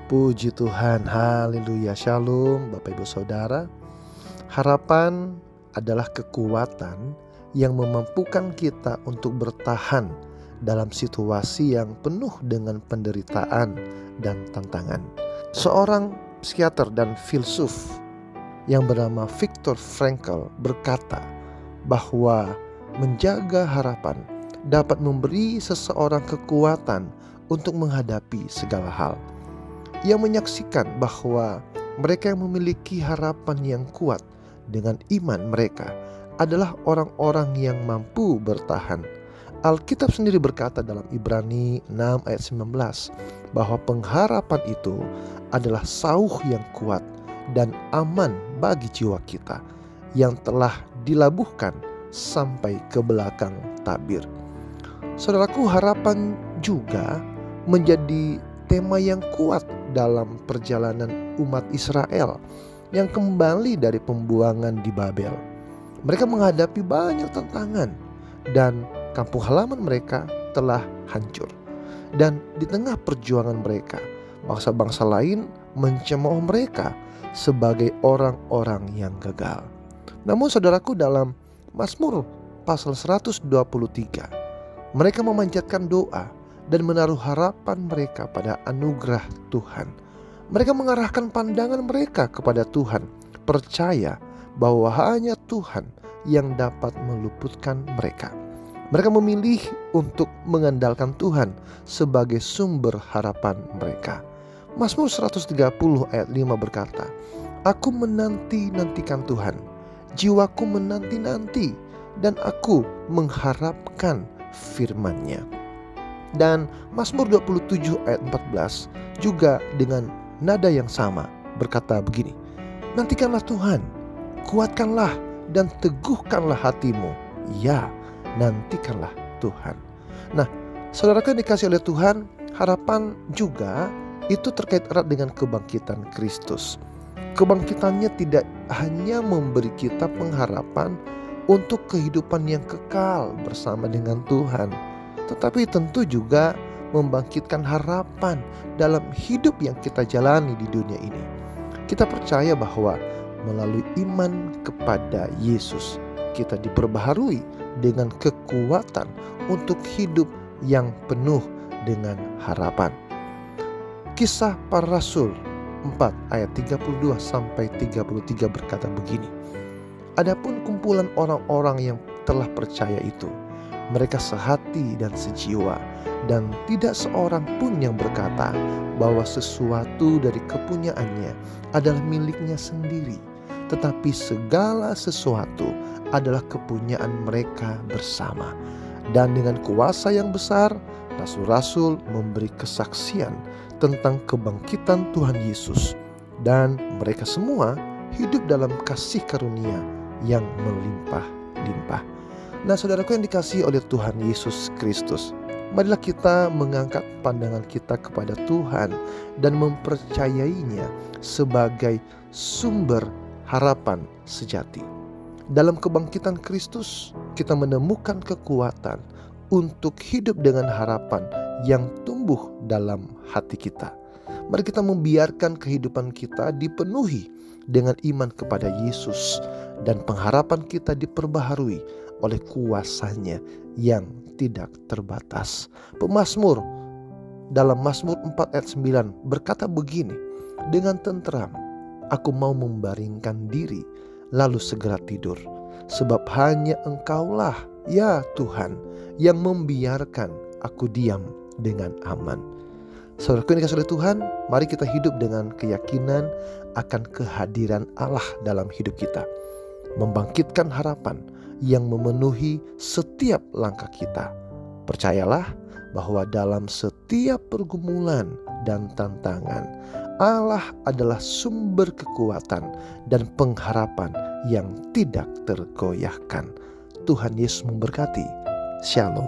Puji Tuhan, haleluya, shalom Bapak Ibu Saudara. Harapan adalah kekuatan yang memampukan kita untuk bertahan dalam situasi yang penuh dengan penderitaan dan tantangan. Seorang psikiater dan filsuf yang bernama Viktor Frankl berkata bahwa menjaga harapan dapat memberi seseorang kekuatan untuk menghadapi segala hal. Ia menyaksikan bahwa mereka yang memiliki harapan yang kuat dengan iman mereka adalah orang-orang yang mampu bertahan. Alkitab sendiri berkata dalam Ibrani 6 ayat 19 bahwa pengharapan itu adalah sauh yang kuat dan aman bagi jiwa kita yang telah dilabuhkan sampai ke belakang tabir. Saudaraku, harapan juga menjadi tema yang kuat dalam perjalanan umat Israel yang kembali dari pembuangan di Babel. Mereka menghadapi banyak tantangan dan kampung halaman mereka telah hancur. Dan di tengah perjuangan mereka, bangsa-bangsa lain mencemooh mereka sebagai orang-orang yang gagal. Namun saudaraku, dalam Mazmur pasal 123, mereka memanjatkan doa dan menaruh harapan mereka pada anugerah Tuhan. Mereka mengarahkan pandangan mereka kepada Tuhan, percaya bahwa hanya Tuhan yang dapat meluputkan mereka. Mereka memilih untuk mengandalkan Tuhan sebagai sumber harapan mereka. Mazmur 130 ayat 5 berkata, "Aku menanti-nantikan Tuhan, jiwaku menanti-nanti, dan aku mengharapkan firman-Nya." Dan Mazmur 27 ayat 14 juga dengan nada yang sama berkata begini, "Nantikanlah Tuhan, kuatkanlah dan teguhkanlah hatimu. Ya, nantikanlah Tuhan." Nah, saudara yang dikasih oleh Tuhan, harapan juga itu terkait erat dengan kebangkitan Kristus. Kebangkitannya tidak hanya memberi kita pengharapan untuk kehidupan yang kekal bersama dengan Tuhan, tetapi tentu juga membangkitkan harapan dalam hidup yang kita jalani di dunia ini. Kita percaya bahwa melalui iman kepada Yesus, kita diperbaharui dengan kekuatan untuk hidup yang penuh dengan harapan. Kisah Para Rasul 4 ayat 32 sampai 33 berkata begini, "Adapun kumpulan orang-orang yang telah percaya itu, mereka sehati dan sejiwa, dan tidak seorang pun yang berkata bahwa sesuatu dari kepunyaannya adalah miliknya sendiri, tetapi segala sesuatu adalah kepunyaan mereka bersama. Dan dengan kuasa yang besar, rasul-rasul memberi kesaksian tentang kebangkitan Tuhan Yesus, dan mereka semua hidup dalam kasih karunia yang melimpah-limpah." Nah, saudaraku yang dikasihi oleh Tuhan Yesus Kristus, marilah kita mengangkat pandangan kita kepada Tuhan dan mempercayainya sebagai sumber harapan sejati. Dalam kebangkitan Kristus, kita menemukan kekuatan untuk hidup dengan harapan yang tumbuh dalam hati kita. Mari kita membiarkan kehidupan kita dipenuhi dengan iman kepada Yesus, dan pengharapan kita diperbaharui oleh kuasa-Nya yang tidak terbatas. Pemazmur dalam Mazmur 4 ayat 9 berkata begini, "Dengan tenteram aku mau membaringkan diri, lalu segera tidur. Sebab hanya Engkaulah, ya Tuhan, yang membiarkan aku diam dengan aman." Saudaraku yang dikasihi oleh Tuhan, mari kita hidup dengan keyakinan akan kehadiran Allah dalam hidup kita, membangkitkan harapan yang memenuhi setiap langkah kita. Percayalah bahwa dalam setiap pergumulan dan tantangan, Allah adalah sumber kekuatan dan pengharapan yang tidak tergoyahkan. Tuhan Yesus memberkati. Shalom.